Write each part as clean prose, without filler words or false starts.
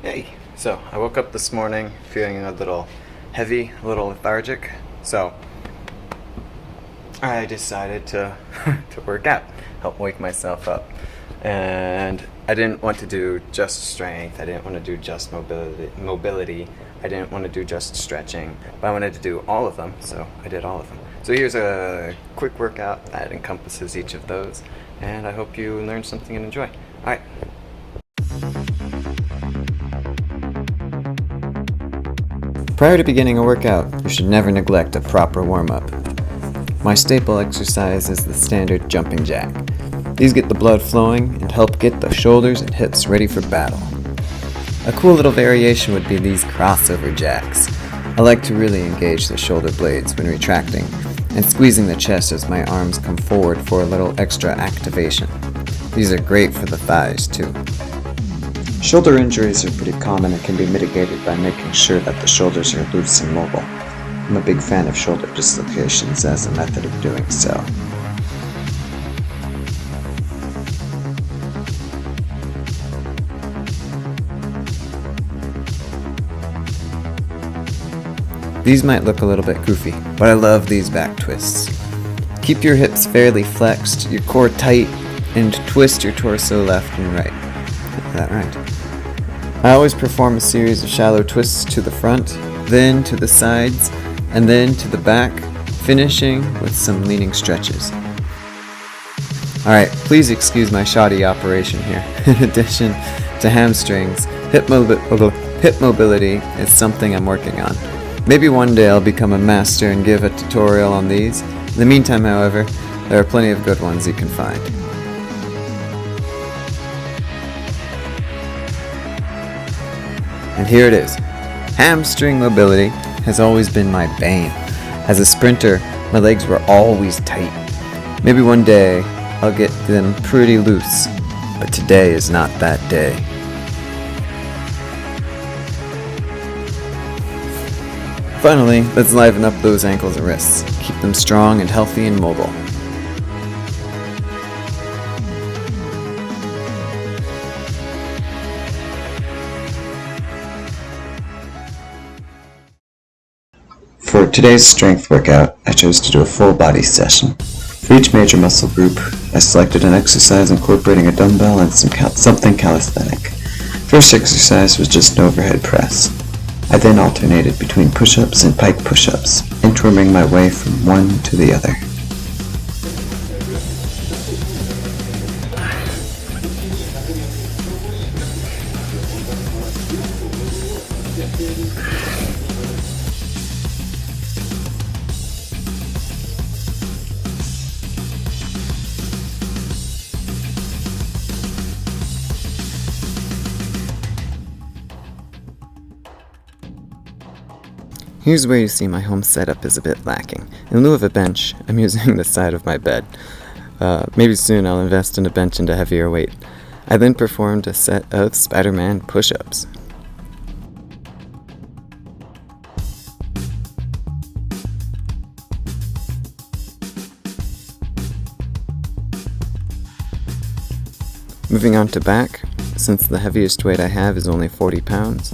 Hey! So, I woke up this morning feeling a little heavy, a little lethargic, so I decided to to work out, help wake myself up. And I didn't want to do just strength, I didn't want to do just mobility, I didn't want to do just stretching, but I wanted to do all of them, so I did all of them. So here's a quick workout that encompasses each of those, and I hope you learn something and enjoy. Alright. Prior to beginning a workout, you should never neglect a proper warm-up. My staple exercise is the standard jumping jack. These get the blood flowing and help get the shoulders and hips ready for battle. A cool little variation would be these crossover jacks. I like to really engage the shoulder blades when retracting and squeezing the chest as my arms come forward for a little extra activation. These are great for the thighs too. Shoulder injuries are pretty common and can be mitigated by making sure that the shoulders are loose and mobile. I'm a big fan of shoulder dislocations as a method of doing so. These might look a little bit goofy, but I love these back twists. Keep your hips fairly flexed, your core tight, and twist your torso left and right. Is that right? I always perform a series of shallow twists to the front, then to the sides, and then to the back, finishing with some leaning stretches. Alright, please excuse my shoddy operation here. In addition to hamstrings, hip mobility is something I'm working on. Maybe one day I'll become a master and give a tutorial on these. In the meantime, however, there are plenty of good ones you can find. And here it is. Hamstring mobility has always been my bane. As a sprinter, my legs were always tight. Maybe one day I'll get them pretty loose, but today is not that day. Finally, let's liven up those ankles and wrists. Keep them strong and healthy and mobile. For today's strength workout, I chose to do a full body session. For each major muscle group, I selected an exercise incorporating a dumbbell and something calisthenic. First exercise was just an overhead press. I then alternated between push-ups and pike push-ups, inchworming my way from one to the other. Here's where you see my home setup is a bit lacking. In lieu of a bench, I'm using the side of my bed. Maybe soon I'll invest in a bench and a heavier weight. I then performed a set of SPIDERMAN push-ups. Moving on to back, since the heaviest weight I have is only 40 pounds,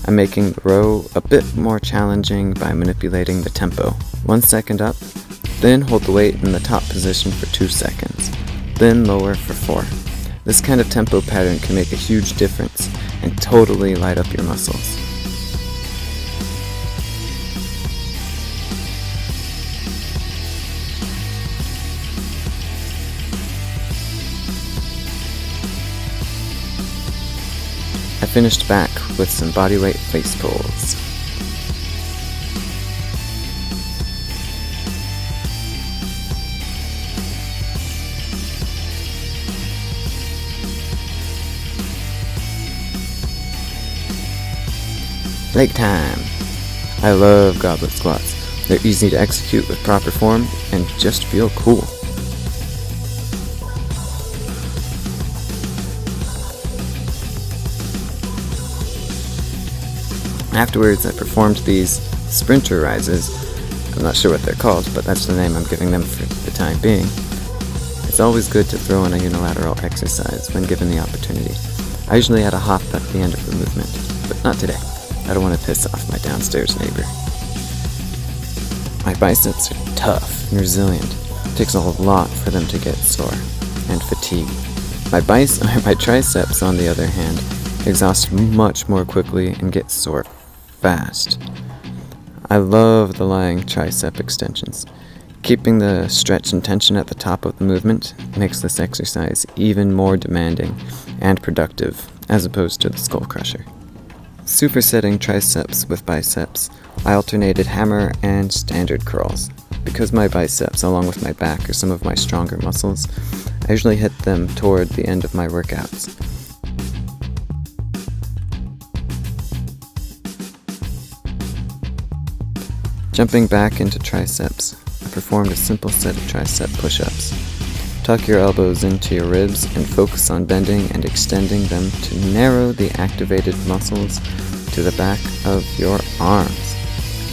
I'm making the row a bit more challenging by manipulating the tempo. 1 second up, then hold the weight in the top position for 2 seconds, then lower for 4. This kind of tempo pattern can make a huge difference and totally light up your muscles. I finished back with some bodyweight face pulls. Leg time! I love goblet squats. They're easy to execute with proper form and just feel cool. Afterwards, I performed these sprinter rises. I'm not sure what they're called, but that's the name I'm giving them for the time being. It's always good to throw in a unilateral exercise when given the opportunity. I usually add a hop at the end of the movement. but not today. I don't want to piss off my downstairs neighbor. My biceps are tough and resilient. It takes a whole lot for them to get sore and fatigued. My triceps, on the other hand, exhaust much more quickly and get sore fast. I love the lying tricep extensions. Keeping the stretch and tension at the top of the movement makes this exercise even more demanding and productive as opposed to the skull crusher. Supersetting triceps with biceps, I alternated hammer and standard curls. Because my biceps, along with my back, are some of my stronger muscles, I usually hit them toward the end of my workouts. Jumping back into triceps, I performed a simple set of tricep push-ups. Tuck your elbows into your ribs and focus on bending and extending them to narrow the activated muscles to the back of your arms.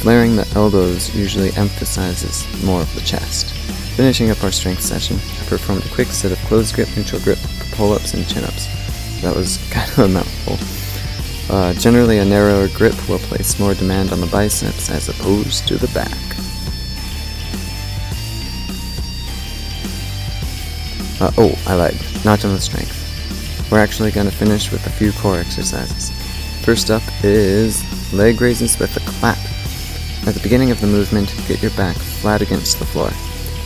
Flaring the elbows usually emphasizes more of the chest. Finishing up our strength session, I performed a quick set of closed grip, neutral grip, pull-ups, and chin-ups. That was kind of a mouthful. Generally, a narrower grip will place more demand on the biceps as opposed to the back. I lied. Not on the strength. We're actually going to finish with a few core exercises. First up is leg raises with a clap. At the beginning of the movement, get your back flat against the floor.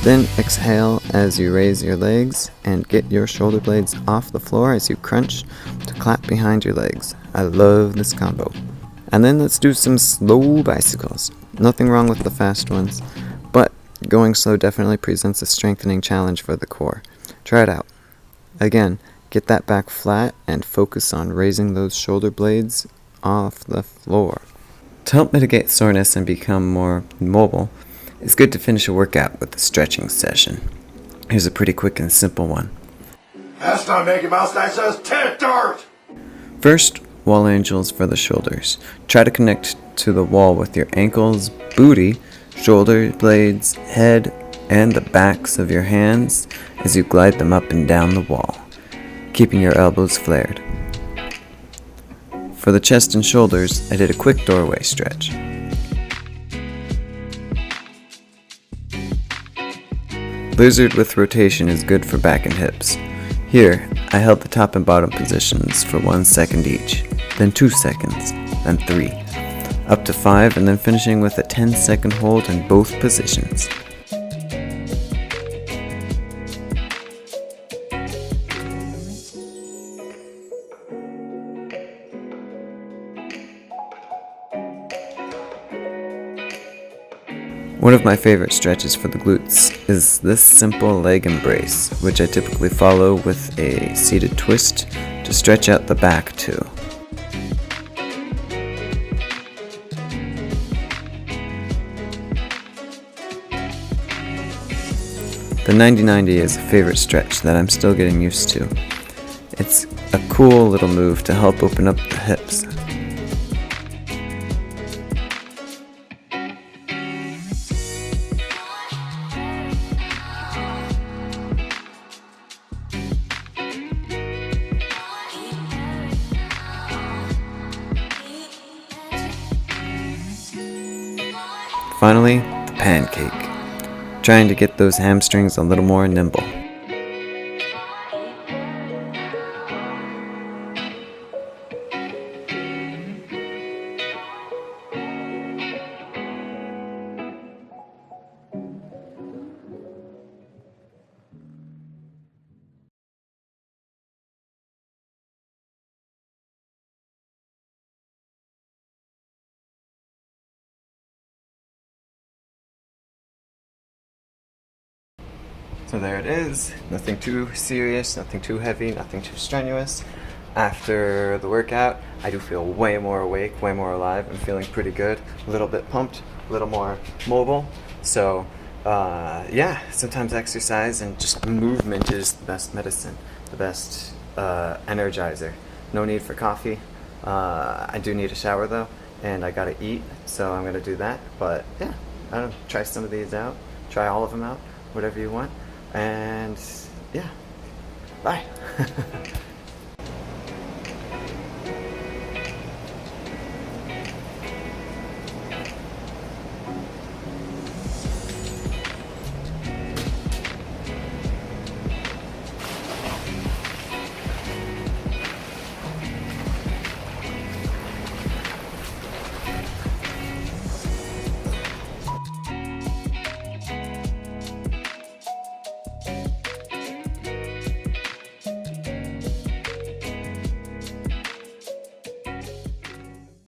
Then exhale as you raise your legs and get your shoulder blades off the floor as you crunch to clap behind your legs. I love this combo. And then let's do some slow bicycles. Nothing wrong with the fast ones, but going slow definitely presents a strengthening challenge for the core. Try it out. Again, get that back flat and focus on raising those shoulder blades off the floor. To help mitigate soreness and become more mobile, it's good to finish a workout with a stretching session. Here's a pretty quick and simple one. That's not Mickey Mouse, that says tit dirt! First, wall angels for the shoulders. Try to connect to the wall with your ankles, booty, shoulder blades, head, and the backs of your hands as you glide them up and down the wall, keeping your elbows flared. For the chest and shoulders, I did a quick doorway stretch. Lizard with rotation is good for back and hips. Here, I held the top and bottom positions for 1 second each, then 2 seconds, then 3, up to 5, and then finishing with a 10-second hold in both positions. One of my favorite stretches for the glutes is this simple leg embrace, which I typically follow with a seated twist to stretch out the back too. The 90-90 is a favorite stretch that I'm still getting used to. It's a cool little move to help open up the hips. Finally, the pancake. Trying to get those hamstrings a little more nimble. So there it is. Nothing too serious, nothing too heavy, nothing too strenuous. After the workout, I do feel way more awake, way more alive. I'm feeling pretty good, a little bit pumped, a little more mobile. So yeah, sometimes exercise and just movement is the best medicine, the best energizer. No need for coffee. I do need a shower though, and I gotta eat, so I'm gonna do that. But yeah, I don't know, try some of these out, try all of them out, whatever you want. And yeah, bye.